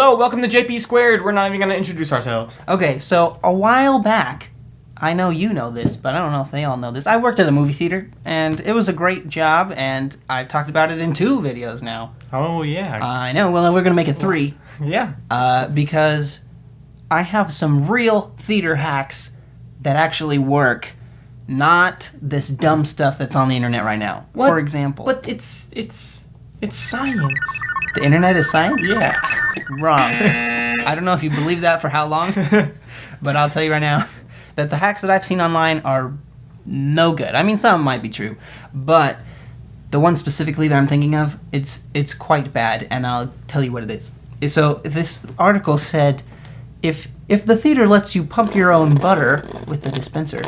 Hello, welcome to JP Squared. We're not even going to introduce ourselves. Okay, so a while back, I know you know this, but I don't know if they all know this. I worked at a movie theater, and it was a great job, and I've talked about it in 2 videos now. Oh, yeah. I know, well, we're going to make it 3. Yeah. Because I have some real theater hacks that actually work, not this dumb stuff that's on the internet right now. What? For example. But it's science. The internet is science? Yeah. Wrong. I don't know if you believe that for how long, but I'll tell you right now that the hacks that I've seen online are no good. I mean, some might be true, but the one specifically that I'm thinking of, it's quite bad, and I'll tell you what it is. So this article said, if the theater lets you pump your own butter with the dispenser,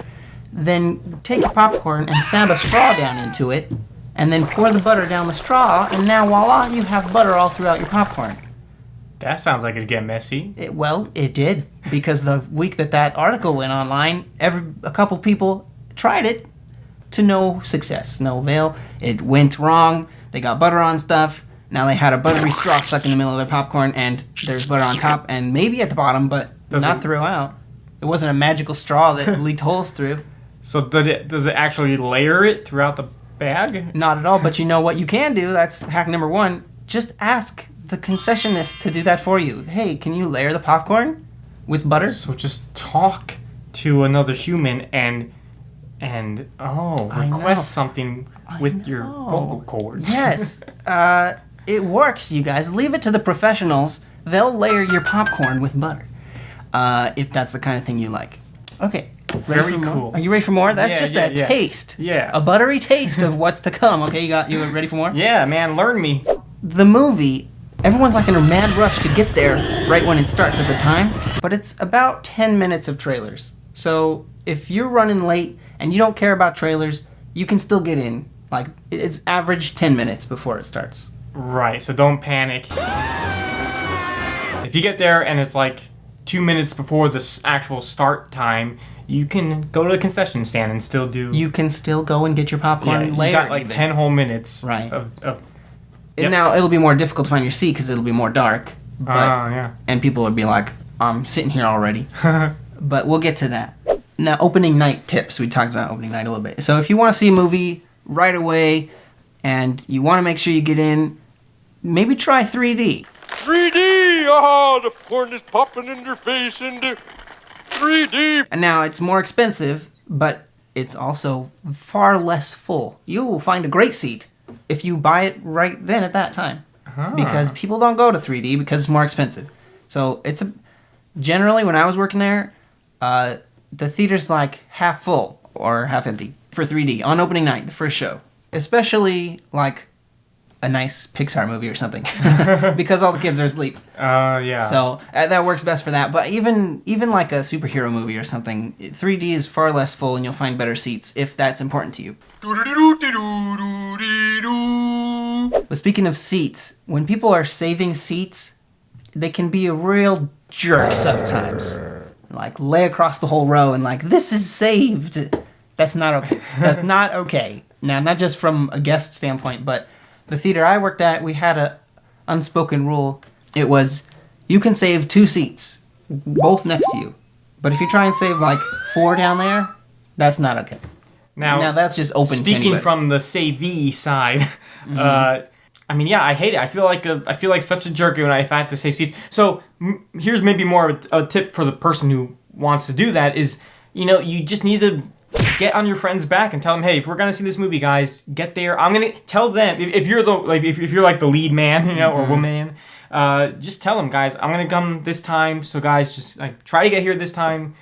then take your popcorn and stab a straw down into it, and then pour the butter down the straw, and now voila, you have butter all throughout your popcorn. That sounds like it'd get messy. It did, because the week that article went online, a couple people tried it to no success, no avail. It went wrong. They got butter on stuff. Now they had a buttery straw stuck in the middle of their popcorn, and there's butter on top and maybe at the bottom, but not throughout. It wasn't a magical straw that leaked holes through. So does it actually layer it throughout the bag? Not at all, but you know what you can do? That's hack number 1. Just ask the concessionist to do that for you. Hey, can you layer the popcorn with butter? So just talk to another human and request something with your vocal cords. Yes. It works, you guys. Leave it to the professionals. They'll layer your popcorn with butter. If that's the kind of thing you like. Okay. Very cool. Are you ready for more? That's just a taste. Yeah. A buttery taste of what's to come. Okay, you ready for more? Yeah, man, learn me. The movie, everyone's like in a mad rush to get there right when it starts at the time, but it's about 10 minutes of trailers. So if you're running late and you don't care about trailers, you can still get in. Like, it's average 10 minutes before it starts. Right, so don't panic. If you get there and it's like 2 minutes before the actual start time, you can go to the concession stand and still do... You can still go and get your popcorn later. You got like 10 whole minutes right. of And now it'll be more difficult to find your seat because it'll be more dark. But, and people will be like, I'm sitting here already. But we'll get to that. Now, opening night tips. We talked about opening night a little bit. So if you want to see a movie right away and you want to make sure you get in, maybe try 3D. 3D! Ah, the porn is popping in your face into 3D. And now it's more expensive, but it's also far less full. You will find a great seat if you buy it right then at that time. Because people don't go to 3D because it's more expensive. So generally when I was working there, the theater's like half full or half empty for 3D on opening night, the first show. Especially like a nice Pixar movie or something because all the kids are asleep. Yeah. So that works best for that. But even like a superhero movie or something, 3D is far less full and you'll find better seats if that's important to you. But speaking of seats, when people are saving seats, they can be a real jerk sometimes. Like lay across the whole row and like, this is saved. That's not okay. That's not okay. Now, not just from a guest standpoint, but the theater I worked at, we had a unspoken rule. It was, you can save 2 seats, both next to you. But if you try and save like 4 down there, that's not okay. Now that's just open to speaking anybody. from the savee side, I mean, yeah, I hate it. I feel like such a jerk if I have to save seats. So here's maybe more of a tip for the person who wants to do that is, you just need to get on your friend's back and tell them, hey, if we're gonna see this movie, guys, get there. I'm gonna tell them if you're the lead man, or woman, just tell them, guys, I'm gonna come this time. So guys, just like try to get here this time,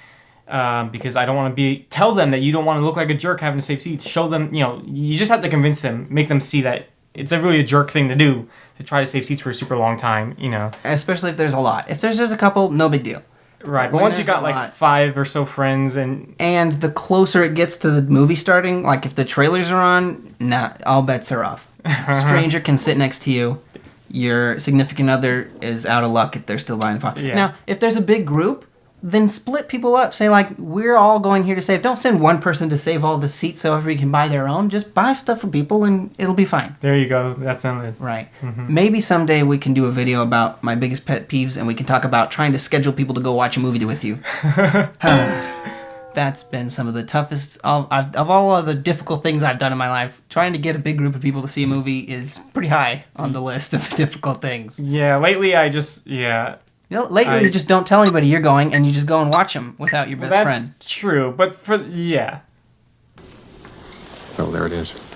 because I don't want to tell them that you don't want to look like a jerk having to save seats. Show them, you just have to convince them, make them see that it's really a jerk thing to do to try to save seats for a super long time, Especially if there's a lot. If there's just a couple, no big deal. Right, but once you got like 5 or so friends and the closer it gets to the movie starting, like if the trailers are on, all bets are off. Stranger can sit next to you. Your significant other is out of luck if they're still buying popcorn. Yeah. Now, if there's a big group, then split people up. Say, like, we're all going here to save. Don't send one person to save all the seats so everybody can buy their own. Just buy stuff for people and it'll be fine. There you go. That sounded... Right. Maybe someday we can do a video about my biggest pet peeves and we can talk about trying to schedule people to go watch a movie with you. That's been some of the toughest of all of the difficult things I've done in my life. Trying to get a big group of people to see a movie is pretty high on the list of difficult things. Yeah, lately I just... Yeah. You know, lately you just don't tell anybody you're going and you just go and watch them without your best friend. That's true, but yeah. Oh, there it is.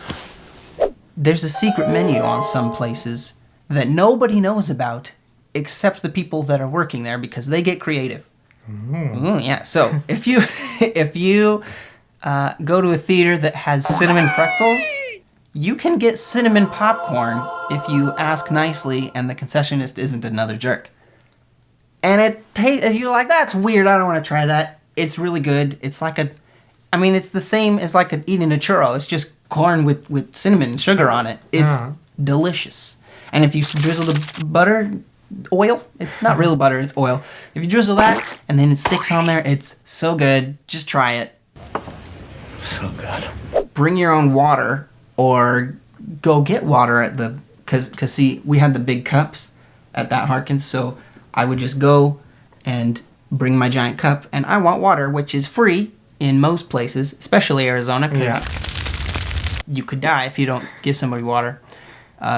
There's a secret menu on some places that nobody knows about except the people that are working there because they get creative. Ooh, yeah. So if you go to a theater that has cinnamon pretzels, you can get cinnamon popcorn if you ask nicely and the concessionist isn't another jerk. And you're like, that's weird. I don't want to try that. It's really good. It's like it's the same as like eating a churro. It's just corn with cinnamon and sugar on it. It's delicious. And if you drizzle the butter, oil, it's not real butter, it's oil. If you drizzle that and then it sticks on there, it's so good. Just try it. So good. Bring your own water or go get water at because see, we had the big cups at that Harkins, so I would just go and bring my giant cup, and I want water, which is free in most places, especially Arizona, because you could die if you don't give somebody water.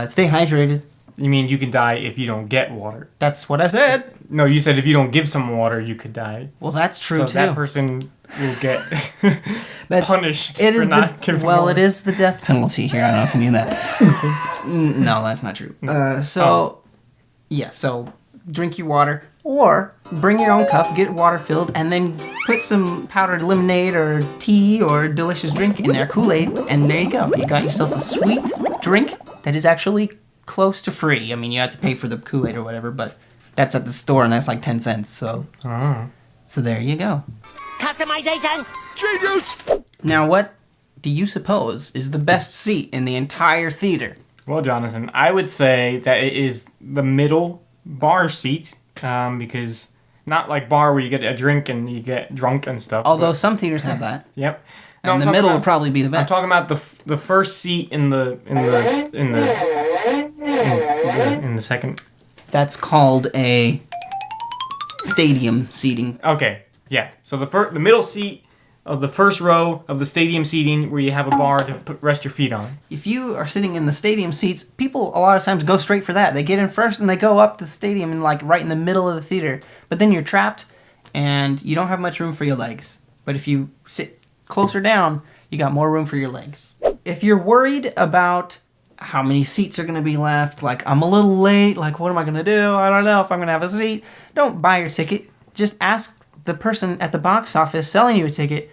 Stay hydrated. You mean you can die if you don't get water? That's what I said. No, you said if you don't give someone water, you could die. Well, that's true, so too. that person will get punished it for is not giving Well, water. it is the death penalty here. I don't know if you knew that. No, that's not true. So drink your water, or bring your own cup, get water filled, and then put some powdered lemonade or tea or delicious drink in there, Kool-Aid, and there you go. You got yourself a sweet drink that is actually close to free. I mean, you have to pay for the Kool-Aid or whatever, but that's at the store and that's like 10 cents. So there you go. Customization. Genius! Now, what do you suppose is the best seat in the entire theater? Well, Jonathan, I would say that it is the middle bar seat, because not like bar where you get a drink and you get drunk and stuff. Although some theaters have that. Yep. And I'm the talking middle about- would probably be the I'm best. talking about the first seat in the second. That's called a stadium seating. Okay, yeah. So the middle seat of the first row of the stadium seating where you have a bar to rest your feet on. If you are sitting in the stadium seats, people a lot of times go straight for that. They get in first and they go up the stadium and like right in the middle of the theater. But then you're trapped and you don't have much room for your legs. But if you sit closer down, you got more room for your legs. If you're worried about how many seats are going to be left, like I'm a little late, like what am I going to do? I don't know if I'm going to have a seat. Don't buy your ticket. Just ask the person at the box office selling you a ticket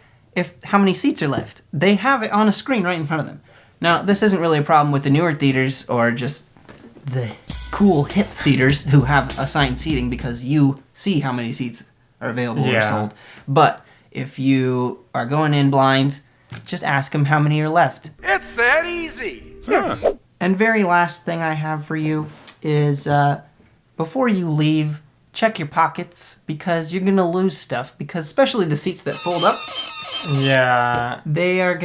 how many seats are left. They have it on a screen right in front of them. Now, this isn't really a problem with the newer theaters or just the cool hip theaters who have assigned seating because you see how many seats are available or sold. But if you are going in blind, just ask them how many are left. It's that easy. And very last thing I have for you is before you leave, check your pockets because you're going to lose stuff, because especially the seats that fold up, Yeah. they are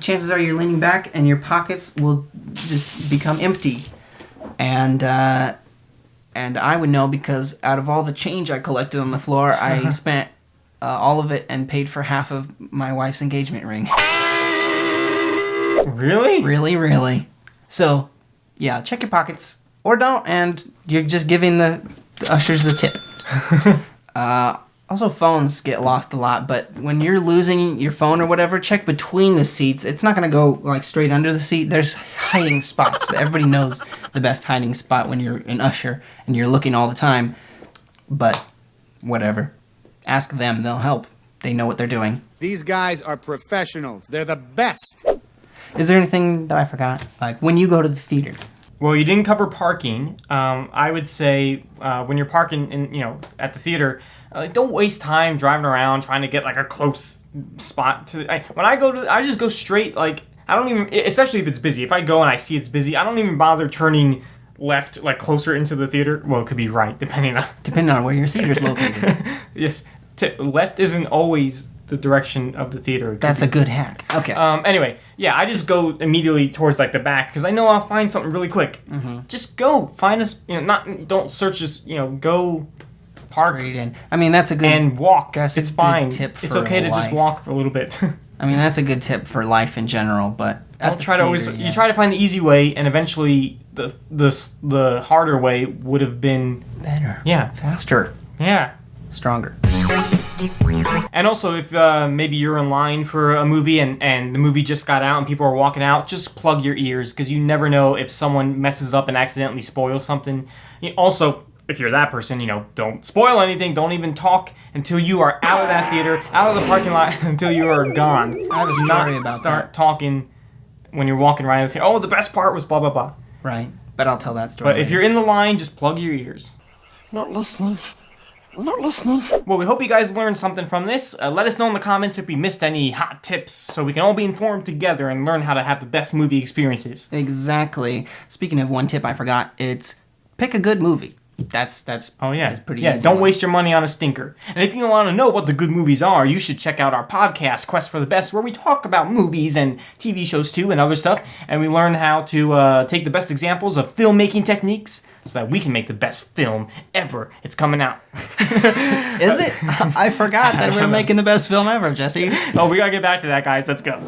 chances are you're leaning back and your pockets will just become empty. And I would know because out of all the change I collected on the floor, I spent all of it and paid for half of my wife's engagement ring. Really? Really, really. So, yeah, check your pockets. Or don't, and you're just giving the ushers a tip. Also, phones get lost a lot, but when you're losing your phone or whatever, check between the seats. It's not going to go, like, straight under the seat. There's hiding spots. Everybody knows the best hiding spot when you're an usher and you're looking all the time. But, whatever. Ask them. They'll help. They know what they're doing. These guys are professionals. They're the best. Is there anything that I forgot? Like, when you go to the theater. Well, you didn't cover parking. I would say when you're parking at the theater, don't waste time driving around trying to get like a close spot to. When I go to, I just go straight. Like I don't even, especially if it's busy. If I go and I see it's busy, I don't even bother turning left, like closer into the theater. Well, it could be right, depending on Depending on where your theater's located. Yes. left isn't always the direction of the theater. That's a good hack. Okay. Anyway, yeah, I just go immediately towards like the back because I know I'll find something really quick. Just go find us. Don't search. Just go park Straight in. I mean, that's a good and walk. That's a It's good fine. tip It's for okay to just life. walk for a little bit. I mean, that's a good tip for life in general, but Don't try to always. You try to find the easy way, and eventually the harder way would have been better. Yeah. Faster. yeah. Stronger. And also, if maybe you're in line for a movie and the movie just got out and people are walking out, just plug your ears because you never know if someone messes up and accidentally spoils something. Also, if you're that person, don't spoil anything. Don't even talk until you are out of that theater, out of the parking lot, until you are gone. I have a story about start talking when you're walking right in the theater. Oh, the best part was blah, blah, blah. Right. But I'll tell that story. But if you're in the line, just plug your ears. Not listening. Not listening. Well, we hope you guys learned something from this. Let us know in the comments if we missed any hot tips so we can all be informed together and learn how to have the best movie experiences. Exactly. Speaking of one tip I forgot, it's pick a good movie. That's Oh, yeah. That's pretty yeah, easy. don't waste your money on a stinker. And if you want to know what the good movies are, you should check out our podcast, Quest for the Best, where we talk about movies and TV shows too and other stuff. And we learn how to take the best examples of filmmaking techniques so that we can make the best film ever. It's coming out. Is it? I forgot that we're making the best film ever, Jesse. Oh, we got to get back to that, guys. Let's go.